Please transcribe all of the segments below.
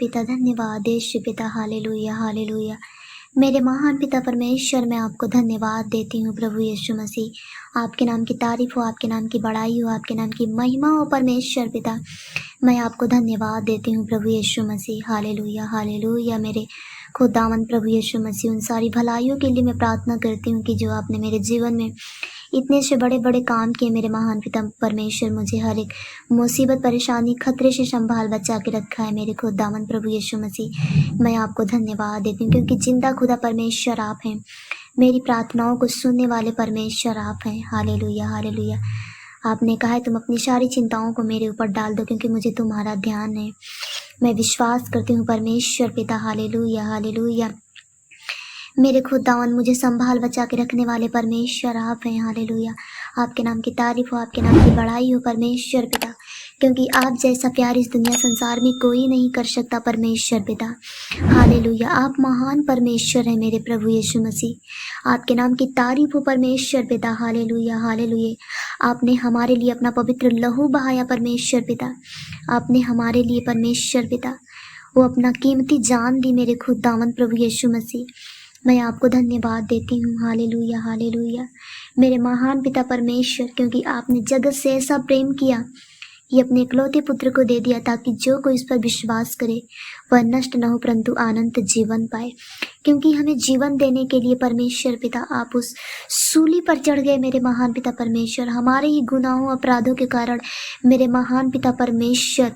पिता धन्यवाद, यीशु पिता हालेलुया हालेलुया। मेरे महान पिता परमेश्वर, मैं आपको धन्यवाद देती हूँ प्रभु यीशु मसीह। आपके नाम की तारीफ हो, आपके नाम की बड़ाई हो, आपके नाम की महिमा हो परमेश्वर पिता। मैं आपको धन्यवाद देती हूँ प्रभु यीशु मसीह। Hallelujah hallelujah. मेरे खुदावंद प्रभु यीशु मसीह, उन सारी भलाइयों के लिए मैं प्रार्थना करती हूँ कि जो आपने मेरे जीवन में इतने से बड़े बड़े काम किए मेरे महान पिता परमेश्वर। मुझे हर एक मुसीबत, परेशानी, खतरे से संभाल बचा के रखा है मेरे खुदावंद प्रभु यीशु मसीह। मैं आपको धन्यवाद देती हूँ क्योंकि जिंदा खुदा परमेश्वर आप हैं। मेरी प्रार्थनाओं को सुनने वाले परमेश्वर आप हैं। Hallelujah hallelujah. आपने कहा है तुम अपनी सारी चिंताओं को मेरे ऊपर डाल दो क्योंकि मुझे तुम्हारा ध्यान है। मैं विश्वास करती हूँ परमेश्वर पिता। Hallelujah hallelujah. मेरे खुदावन, मुझे संभाल बचा के रखने वाले परमेश्वर आप हैं। हालेलुया। आपके नाम की तारीफ हो, आपके नाम की बड़ाई हो परमेश्वर पिता, क्योंकि आप जैसा प्यार इस दुनिया संसार में कोई नहीं कर सकता परमेश्वर पिता। हालेलुया। आप महान परमेश्वर हैं मेरे प्रभु यीशु मसीह। आपके नाम की तारीफ हो परमेश्वर पिता। Hallelujah hallelujah. आपने हमारे लिए अपना पवित्र लहू बहाया परमेश्वर पिता। आपने हमारे लिए परमेश्वर पिता वो अपना कीमती जान दी मेरे खुदावन प्रभु यीशु मसीह। मैं आपको धन्यवाद देती हूँ। Hallelujah hallelujah. मेरे महान पिता परमेश्वर, क्योंकि आपने जगत से ऐसा प्रेम किया कि अपने इकलौते पुत्र को दे दिया ताकि जो कोई इस पर विश्वास करे वह नष्ट न हो परंतु अनंत जीवन पाए। क्योंकि हमें जीवन देने के लिए परमेश्वर पिता आप उस सूली पर चढ़ गए मेरे महान पिता परमेश्वर। हमारे ही गुनाहों अपराधों के कारण मेरे महान पिता परमेश्वर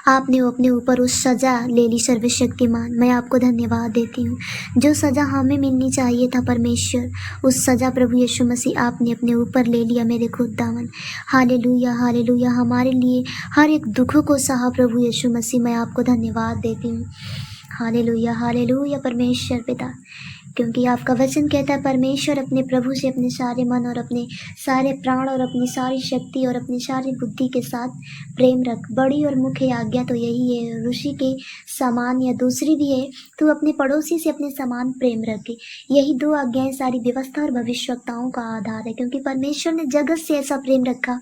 आपने वो अपने ऊपर उस सज़ा ले ली सर्वशक्तिमान। मैं आपको धन्यवाद देती हूँ। जो सज़ा हमें मिलनी चाहिए था परमेश्वर, उस सज़ा प्रभु यीशु मसीह आपने अपने ऊपर ले लिया मेरे खुदावन। Hallelujah hallelujah. हमारे लिए हर एक दुखों को सहा प्रभु यीशु मसीह। मैं आपको धन्यवाद देती हूँ। हालेलुया हालेलुया परमेश्वर पिता, क्योंकि आपका वचन कहता है परमेश्वर अपने प्रभु से अपने सारे मन और अपने सारे प्राण और अपनी सारी शक्ति और अपनी सारी बुद्धि के साथ प्रेम रख। बड़ी और मुख्य आज्ञा तो यही है, ऋषि के समान या दूसरी भी है, तू अपने पड़ोसी से अपने समान प्रेम रखे। यही दो आज्ञाएं सारी व्यवस्था और भविष्यवक्ताओं का आधार है, क्योंकि परमेश्वर ने जगत से ऐसा प्रेम रखा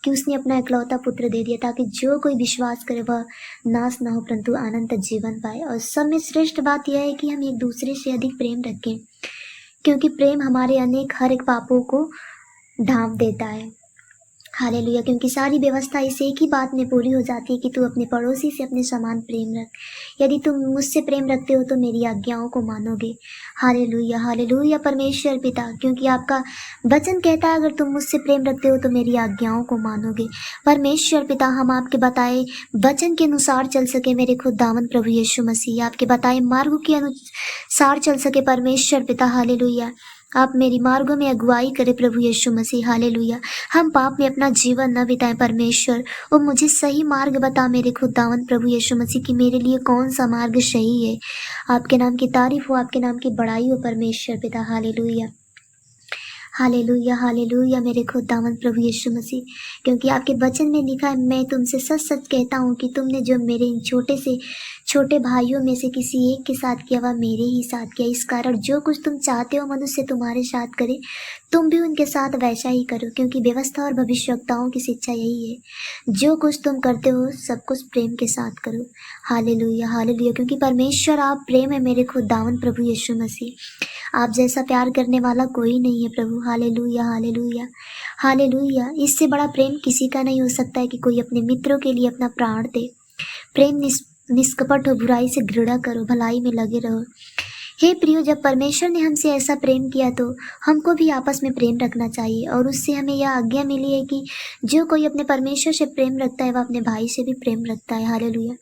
कि उसने अपना इकलौता पुत्र दे दिया ताकि जो कोई विश्वास करे वह नाश न हो परंतु अनंत जीवन पाए। और सब में श्रेष्ठ बात यह है कि हम एक दूसरे से अधिक प्रेम रखें, क्योंकि प्रेम हमारे अनेक हर एक पापों को ढांप देता है। हालेलुया। क्योंकि सारी व्यवस्था इस एक ही बात में पूरी हो जाती है कि तू अपने पड़ोसी से अपने समान प्रेम रख। यदि तुम मुझसे प्रेम रखते हो तो मेरी आज्ञाओं को मानोगे। हालेलुया हालेलुया परमेश्वर पिता, क्योंकि आपका वचन कहता है अगर तुम मुझसे प्रेम रखते हो तो मेरी आज्ञाओं को मानोगे। परमेश्वर पिता, हम आपके बताए वचन के अनुसार चल सके मेरे खुदावन प्रभु यीशु मसीह। आपके बताए मार्ग के अनुसार चल सके परमेश्वर पिता। हालेलुया। आप मेरी मार्गों में अगुवाई करें प्रभु यीशु मसीह। हालेलुया। हम पाप में अपना जीवन न बिताएं परमेश्वर, और मुझे सही मार्ग बता मेरे खुदावन प्रभु यीशु मसीह कि मेरे लिए कौन सा मार्ग सही है। आपके नाम की तारीफ हो, आपके नाम की बड़ाई हो परमेश्वर पिता। हालेलुया हालेलुया हालेलुया मेरे खुदावन प्रभु यीशु मसीह, क्योंकि आपके वचन में लिखा है, मैं तुमसे सच सच कहता हूँ कि तुमने जो मेरे इन छोटे से छोटे भाइयों में से किसी एक के साथ किया वह मेरे ही साथ किया। इस कारण जो कुछ तुम चाहते हो मनुष्य तुम्हारे साथ करे, तुम भी उनके साथ वैसा ही करो, क्योंकि व्यवस्था और भविष्यवक्ताओं की शिक्षा यही है। जो कुछ तुम करते हो सब कुछ प्रेम के साथ करो। Hallelujah hallelujah. क्योंकि परमेश्वर आप प्रेम है मेरे खुदावन प्रभु यीशु मसीह। आप जैसा प्यार करने वाला कोई नहीं है प्रभु। Hallelujah hallelujah hallelujah. इससे बड़ा प्रेम किसी का नहीं हो सकता है कि कोई अपने मित्रों के लिए अपना प्राण दे। प्रेम निष्कपट हो, बुराई से घृणा करो, भलाई में लगे रहो। हे प्रियो, जब परमेश्वर ने हमसे ऐसा प्रेम किया तो हमको भी आपस में प्रेम रखना चाहिए, और उससे हमें यह आज्ञा मिली है कि जो कोई अपने परमेश्वर से प्रेम रखता है वह अपने भाई से भी प्रेम रखता है। हालेलुया।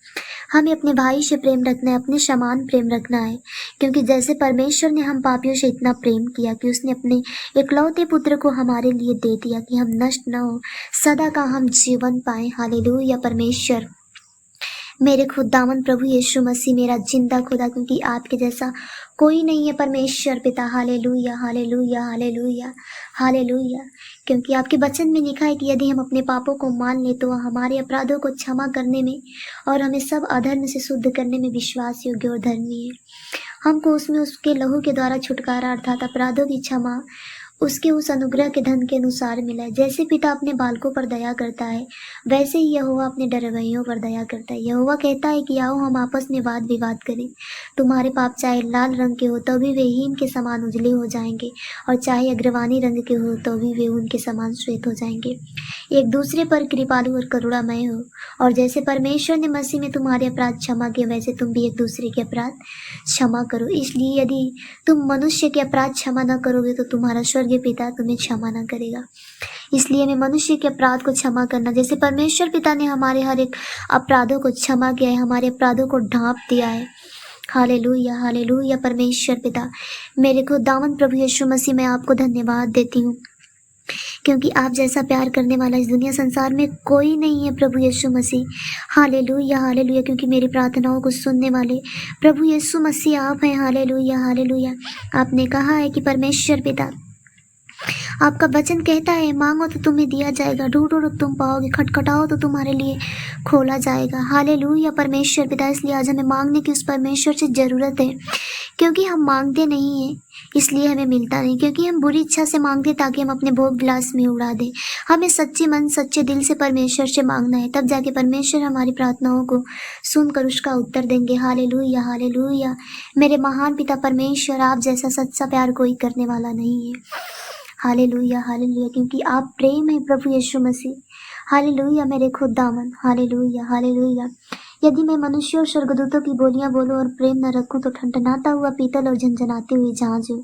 हमें अपने भाई से प्रेम रखना है, अपने समान प्रेम रखना है, क्योंकि जैसे परमेश्वर ने हम पापियों से इतना प्रेम किया कि उसने अपने इकलौते पुत्र को हमारे लिए दे दिया कि हम नष्ट न हो, सदा का हम जीवन पाए। हालेलुया परमेश्वर मेरे खुदावन प्रभु यीशु मसीह, मेरा जिंदा खुदा, क्योंकि आपके जैसा कोई नहीं है परमेश्वर पिता। Hallelujah hallelujah hallelujah hallelujah. क्योंकि आपके वचन में लिखा है कि यदि हम अपने पापों को मान ले तो वह हमारे अपराधों को क्षमा करने में और हमें सब अधर्म से शुद्ध करने में विश्वास योग्य और धर्मी है। हमको उसमें उसके लहू के द्वारा छुटकारा अर्थात अपराधों की क्षमा उसके उस अनुग्रह के धन के अनुसार मिला है। जैसे पिता अपने बालकों पर दया करता है, वैसे ही यहोवा अपने डरवैयों पर दया करता है। यहोवा कहता है कि आओ हम आपस में वाद विवाद करें। तुम्हारे पाप चाहे लाल रंग के हो तो भी वे हीम के समान उजले हो जाएंगे, और चाहे अग्रवानी रंग के हो तो भी वे उनके समान श्वेत हो जाएंगे। एक दूसरे पर कृपालु और करुणामय हो, और जैसे परमेश्वर ने मसीह में तुम्हारे अपराध क्षमा किए, वैसे तुम भी एक दूसरे के अपराध क्षमा करो। इसलिए यदि तुम मनुष्य के अपराध क्षमा न करोगे तो तुम्हारा स्वर्गीय पिता तुम्हें क्षमा न करेगा। इसलिए हमें मनुष्य के अपराध को क्षमा करना, जैसे परमेश्वर पिता ने हमारे हर एक अपराधों को क्षमा किया है, हमारे अपराधों को ढांप दिया है। Hallelujah, hallelujah. परमेश्वर पिता, मेरे खुदावंद प्रभु यीशु मसीह, मैं आपको धन्यवाद देती हूँ, क्योंकि आप जैसा प्यार करने वाला इस दुनिया संसार में कोई नहीं है प्रभु यीशु मसीह। Hallelujah, hallelujah. क्योंकि मेरी प्रार्थनाओं को सुनने वाले प्रभु यीशु मसीह आप हैं। Hallelujah, hallelujah. आपने कहा है कि परमेश्वर पिता, आपका वचन कहता है मांगो तो तुम्हें दिया जाएगा, ढूंढो तो तुम पाओगे, खटखटाओ तो तुम्हारे लिए खोला जाएगा। हालेलुया परमेश्वर पिता। इसलिए आज हमें मांगने की उस परमेश्वर से ज़रूरत है, क्योंकि हम मांगते नहीं हैं इसलिए हमें मिलता नहीं, क्योंकि हम बुरी इच्छा से मांगते ताकि हम अपने भोग विलास में उड़ा दें। हमें सच्चे मन सच्चे दिल से परमेश्वर से मांगना है, तब जाके परमेश्वर हमारी प्रार्थनाओं को सुनकर उसका उत्तर देंगे। Hallelujah, hallelujah. मेरे महान पिता परमेश्वर, आप जैसा सच्चा प्यार कोई करने वाला नहीं है। Hallelujah, hallelujah. क्योंकि आप प्रेम है प्रभु यीशु मसीह। हालेलुया मेरे खुदावन। Hallelujah, hallelujah. यदि मैं मनुष्य और स्वर्गदूतों की बोलियां बोलूं और प्रेम न रखूं तो ठनठनाता हुआ पीतल और झनझनाती हुई झांझ हूं।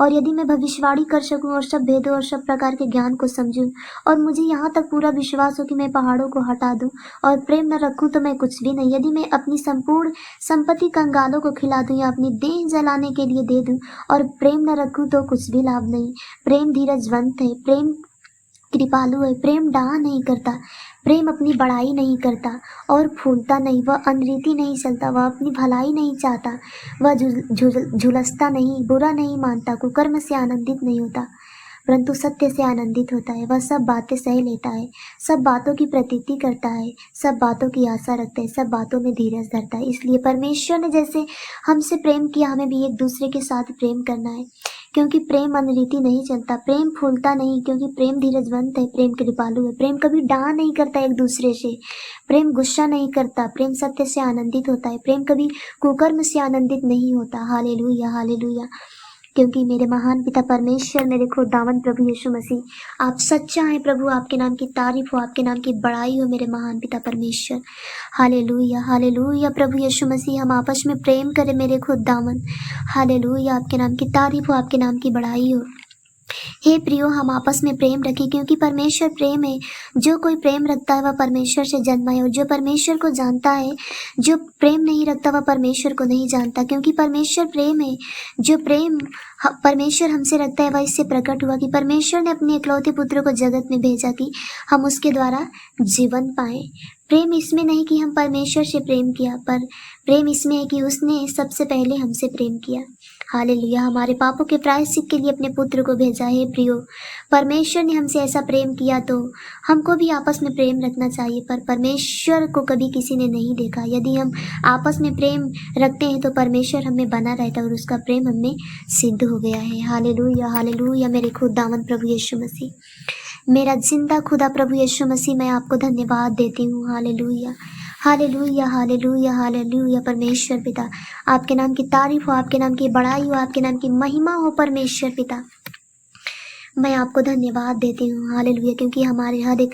और यदि मैं भविष्यवाणी कर सकूं और सब भेदों और सब प्रकार के ज्ञान को समझूं, और मुझे यहाँ तक पूरा विश्वास हो कि मैं पहाड़ों को हटा दूं, और प्रेम न रखूं तो मैं कुछ भी नहीं। यदि मैं अपनी संपूर्ण संपत्ति कंगालों को खिला दूं या अपनी देह जलाने के लिए दे दूं, और प्रेम न रखूं तो कुछ भी लाभ नहीं। प्रेम धीरजवंत है, प्रेम कृपालु है, प्रेम डाह नहीं करता, प्रेम अपनी बड़ाई नहीं करता और फूलता नहीं, वह अनरीति नहीं चलता, वह अपनी भलाई नहीं चाहता, वह झुलसता नहीं, बुरा नहीं मानता, कुकर्म से आनंदित नहीं होता, परंतु सत्य से आनंदित होता है। वह सब बातें सह लेता है, सब बातों की प्रतीति करता है, सब बातों की आशा रखता है, सब बातों में धीरज धरता है। इसलिए परमेश्वर ने जैसे हमसे प्रेम किया, हमें भी एक दूसरे के साथ प्रेम करना है, क्योंकि प्रेम अनरीति नहीं चलता, प्रेम फूलता नहीं, क्योंकि प्रेम धीरजवंत है, प्रेम कृपालु है, प्रेम कभी डाह नहीं करता एक दूसरे से, प्रेम गुस्सा नहीं करता, प्रेम सत्य से आनंदित होता है, प्रेम कभी कुकर्म से आनंदित नहीं होता। Hallelujah, hallelujah. क्योंकि मेरे महान पिता परमेश्वर, मेरे खुदावन प्रभु यीशु मसीह, आप सच्चा हैं प्रभु, आपके नाम की तारीफ हो, आपके नाम की बड़ाई हो मेरे महान पिता परमेश्वर। Hallelujah, hallelujah. प्रभु यीशु मसीह, हम आपस में प्रेम करें मेरे खुदावन। हालेलुया, आपके नाम की तारीफ हो, आपके नाम की बड़ाई हो। हे प्रियो, हम आपस में प्रेम रखें, क्योंकि परमेश्वर प्रेम है। जो कोई प्रेम रखता है वह परमेश्वर से जन्मा है, और जो परमेश्वर को जानता है, जो प्रेम नहीं रखता वह परमेश्वर को नहीं जानता, क्योंकि परमेश्वर प्रेम है। जो प्रेम परमेश्वर हमसे रखता है वह इससे प्रकट हुआ कि परमेश्वर ने अपने इकलौते पुत्र को जगत में भेजा कि हम उसके द्वारा जीवन पाएं। प्रेम इसमें नहीं कि हम परमेश्वर से प्रेम किया, पर प्रेम इसमें है कि उसने सबसे पहले हमसे प्रेम किया। हालेलुया। हमारे पापों के प्रायश्चित के लिए अपने पुत्र को भेजा है। प्रियो, परमेश्वर ने हमसे ऐसा प्रेम किया तो हमको भी आपस में प्रेम रखना चाहिए, पर परमेश्वर को कभी किसी ने नहीं देखा। यदि हम आपस में प्रेम रखते हैं तो परमेश्वर हमें बना रहता है और उसका प्रेम हमें सिद्ध हो गया है। Hallelujah, hallelujah. मेरे खुदावन प्रभु यीशु मसीह, मेरा जिंदा खुदा प्रभु यीशु मसीह, मैं आपको धन्यवाद देती हूँ। Hallelujah, hallelujah, hallelujah, hallelujah. परमेश्वर पिता, आपके नाम की तारीफ हो, आपके नाम की बड़ाई हो, आपके नाम की महिमा हो। परमेश्वर पिता, मैं आपको धन्यवाद देती हूँ। हालेलुया, क्योंकि हमारे हर एक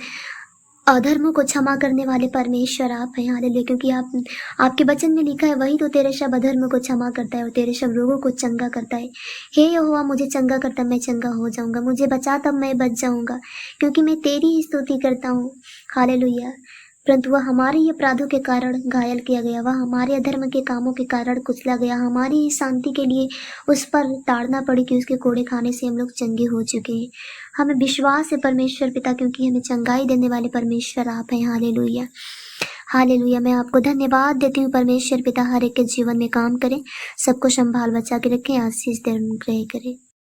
अधर्मों को क्षमा करने वाले परमेश्वर आप हैं। हालेलुया, क्योंकि आपके वचन में लिखा है, वही तो तेरे सब अधर्मों को क्षमा करता है और तेरे सब रोगों को चंगा करता है। हे यहोवा, मुझे चंगा करता, मैं चंगा हो जाऊंगा, मुझे बचा तब मैं बच जाऊंगा, क्योंकि मैं तेरी ही स्तुति करता हूँ। हालेलुया। परंतु वह हमारे ही अपराधों के कारण घायल किया गया, वह हमारे अधर्म के कामों के कारण कुचला गया, हमारी ही शांति के लिए उस पर ताड़ना पड़ी कि उसके कोड़े खाने से हम लोग चंगे हो चुके हैं। हमें विश्वास है परमेश्वर पिता, क्योंकि हमें चंगाई देने वाले परमेश्वर आप हैं। Hallelujah, hallelujah. मैं आपको धन्यवाद देती हूँ परमेश्वर पिता। हर एक के जीवन में काम करें, सबको संभाल बचा के रखें, आशीष दे, अनुग्रह करें।